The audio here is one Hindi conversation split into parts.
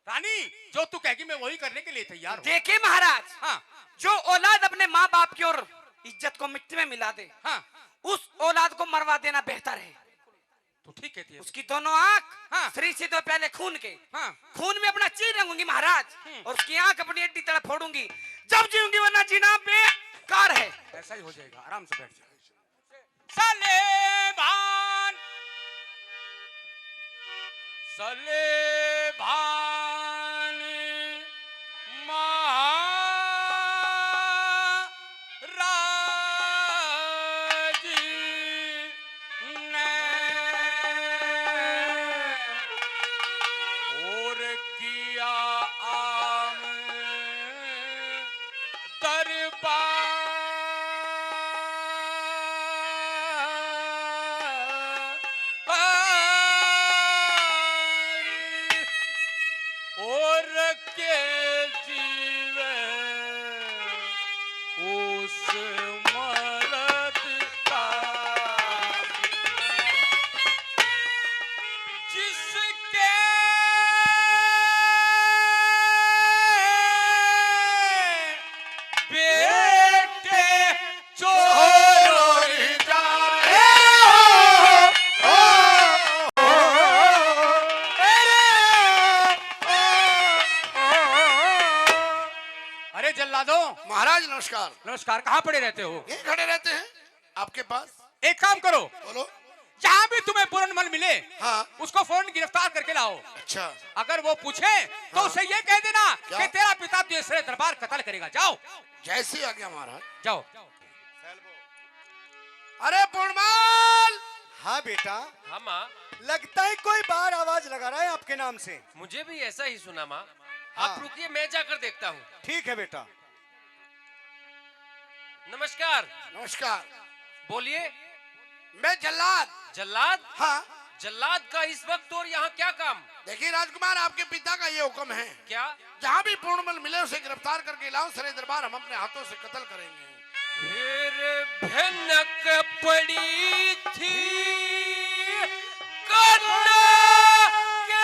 रानी जो तू कहेगी मैं वही करने के लिए तैयार हूँ। देखिए महाराज, हाँ जो औलाद अपने माँ बाप की और इज्जत को मिट्टी में मिला दे, हाँ उस औलाद को मरवा देना बेहतर है। तो ठीक कहती है। उसकी दोनों आंख हाँ। शरीर से तो पहले खून के, हाँ खून में अपना चीर रंगूंगी महाराज, और उसकी आंख अपनी हड्डी तड़प फोड़ूंगी जब जीऊंगी, वरना जीना बेकार है। ऐसा ही हो जाएगा, आराम से बैठ जा। सलेभान सलेभान महाराज ने और किया आम और के जीवे उस मरद का जिसके बेटे चोर जाए। अरे जल्लादो महाराज नमस्कार। नमस्कार, कहाँ पड़े रहते हो? ये खड़े रहते हैं आपके पास। एक काम करो, बोलो। जहाँ भी तुम्हें पूरनमल मिले हाँ। उसको फौरन गिरफ्तार करके लाओ। अच्छा। अगर वो पूछे तो हाँ। उसे ये कह देना क्या? कि तेरा पिता तुझे सरे दरबार कत्ल करेगा। जाओ जैसी आ गया महाराज। जाओ। अरे पूर्णमाल। हाँ बेटा, हाँ माँ, लगता है कोई बाहर आवाज लगा रहा है आपके नाम से। मुझे भी ऐसा ही सुना माँ। हाँ। आप रुकिए, मैं जाकर देखता हूँ। ठीक है बेटा। नमस्कार। नमस्कार। बोलिए। मैं जल्लाद। जल्लाद? हाँ। जल्लाद का इस वक्त और यहाँ क्या काम? देखिए राजकुमार, आपके पिता का ये हुक्म है, क्या? जहाँ भी पूर्णमल मिले उसे गिरफ्तार करके लाओ, सरे दरबार हम अपने हाथों से कत्ल करेंगे। फिर भनक पड़ी थी कन्ना के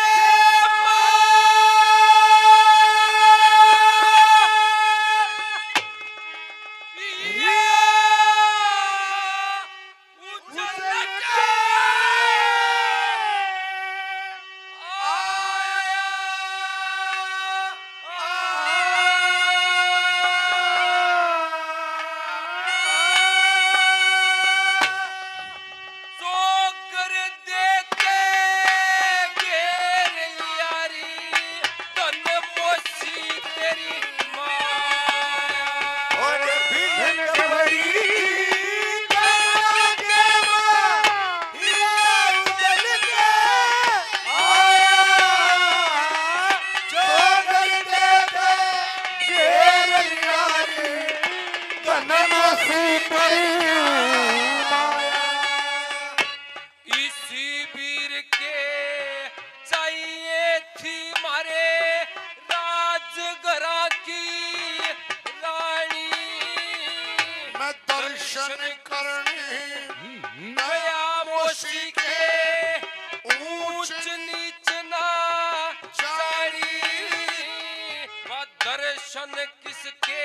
दर्शन किसके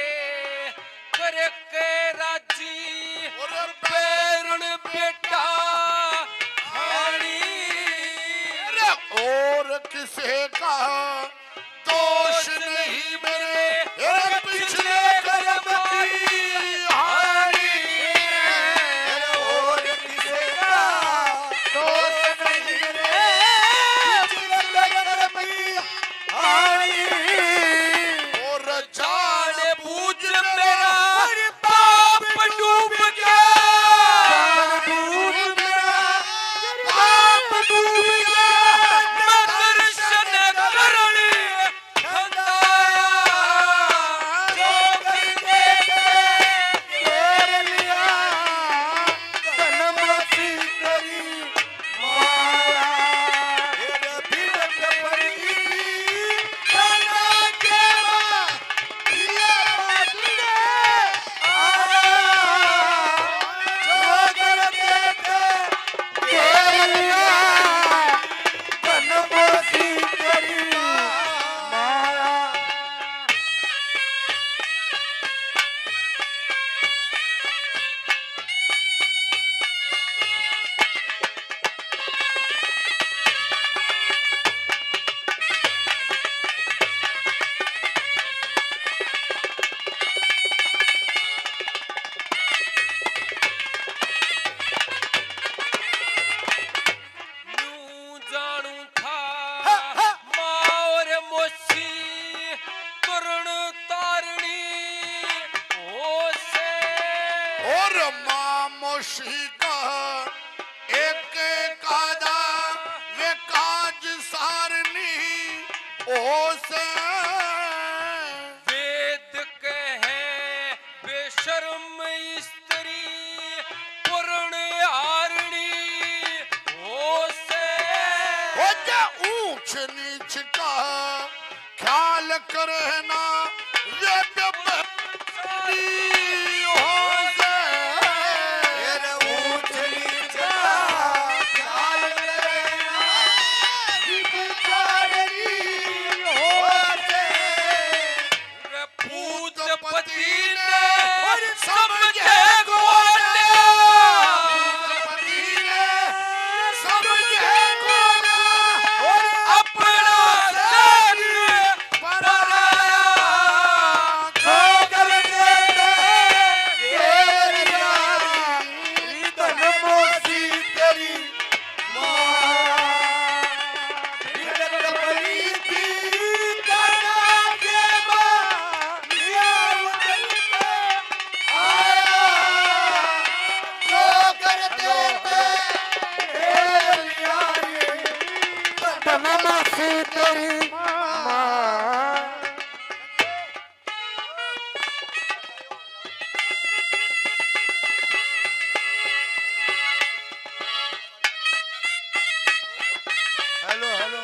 करे के राजी और पैरण बेटा खानी और किसे का दोष नहीं मेरे पिछले कर्म की हानि। और किसे का दोष नहीं मेरे पिछले कर्म की हानि। और जाने बूझ मेरा पाप डूब गया, पाप डूब गया, मैं दर्शन करने खंडाया जो करते घेर लिया जन्मती तेरी माया। तेरे भीतर पड़ी ही कहा एक कादा वे काज सारनी ओ से वेद कहे बेशर्म स्त्री पूर्ण आरणी हो से हो जा ऊंच नीच का ख्याल करे ना ये बेबी हो से पूतपति ने समझे गोने पति ने समझे कोना अपना शरीर पराया छोकर देते तेरी यारी तनमोसी तेरी माया बिगड़ पड़ी थी कना के माया उदल पे आया छोकर देते तेरी यारी तनमोसी तेरी माया हेलो हेलो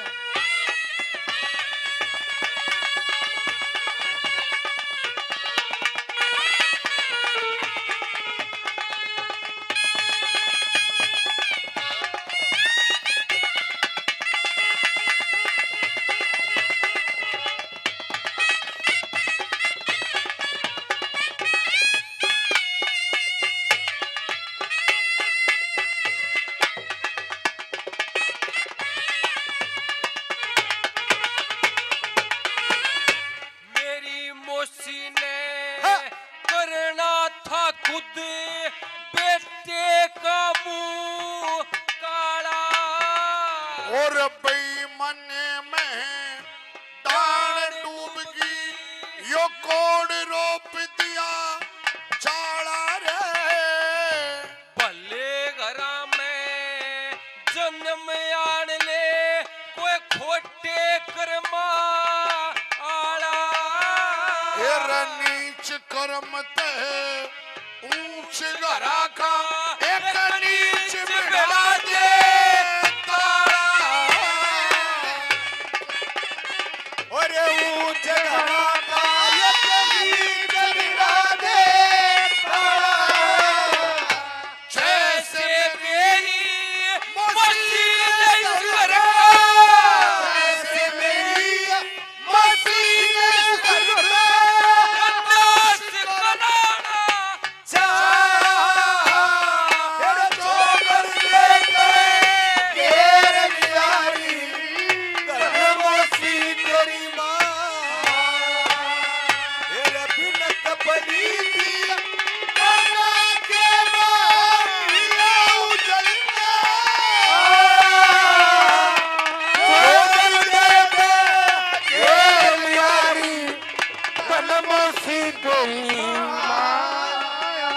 मेरी मौसी ने करना था खुद बेटे का मुंह काला और बेईमान में डाल डूब गई यो कोड रोप दिया चाला रे भले घरा में जन्म आन ले कोई खोटे कर्मा आला तेरा नीच कर्म ते ऊंच घरा का एक नीच बिड़ा दे तारा और ऊंच घरा का एक गीत बिरा दे जैसे मेरी मौसी नहीं करा जैसे मेरी मौसी ने करता नाश कराना तेरे छोकर देते तेरी यारी तनमोसी तेरी माया तेरे बिनत पड़ी थी कना के माया उजल पे छोकर देते तेरी यारी तनमोसी तेरी माया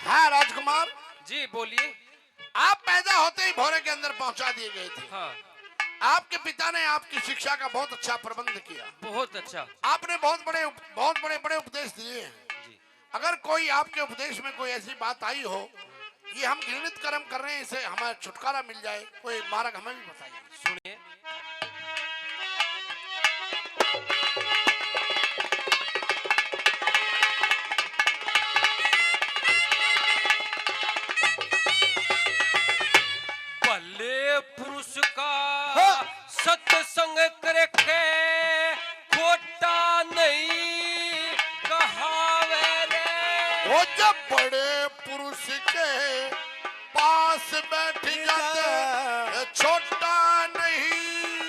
हाँ राजकुमार जी बोलिए आप पैदा होते ही भोरे के अंदर पहुंचा दिए गए थे हाँ आपके पिता ने आपकी शिक्षा का बहुत अच्छा प्रबंध किया बहुत अच्छा आपने बहुत बड़े उपदेश दिए हैं जी अगर कोई आपके उपदेश में कोई ऐसी बात आई हो ये हम घृणित कर्म कर रहे हैं इसे हमें छुटकारा मिल जाए कोई मार्ग हमें भी बताइए सुनिए भले पुरुष का सत्संग करके खोटा नहीं कहावे रे वो जब बड़े पुरुष के पास बैठ जाते छोटा नहीं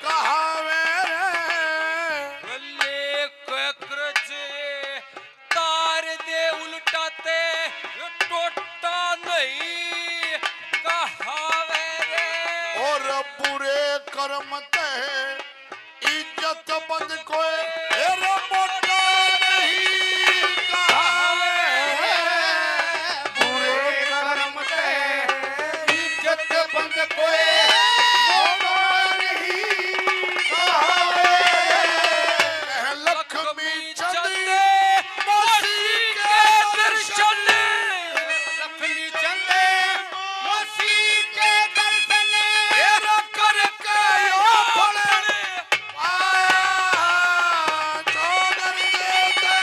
कहावे रे। भले कक्रज तार दे उल्टाते टोटा नहीं कहावे रे। और बुरे कर्म ते इज्जत बंद कोई रे मोटा नहीं कहावे रे। बुरे कर्म ते इज्जत बंद कोई मोटा नहीं कहावे। लक्ष्मी चंद मसीह के दर्शन लक्ष्मी चंद मसीह के दर्शन तेरा करके यो फले चौधर देते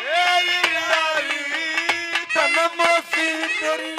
तेरी यारी तन मसीह तेरी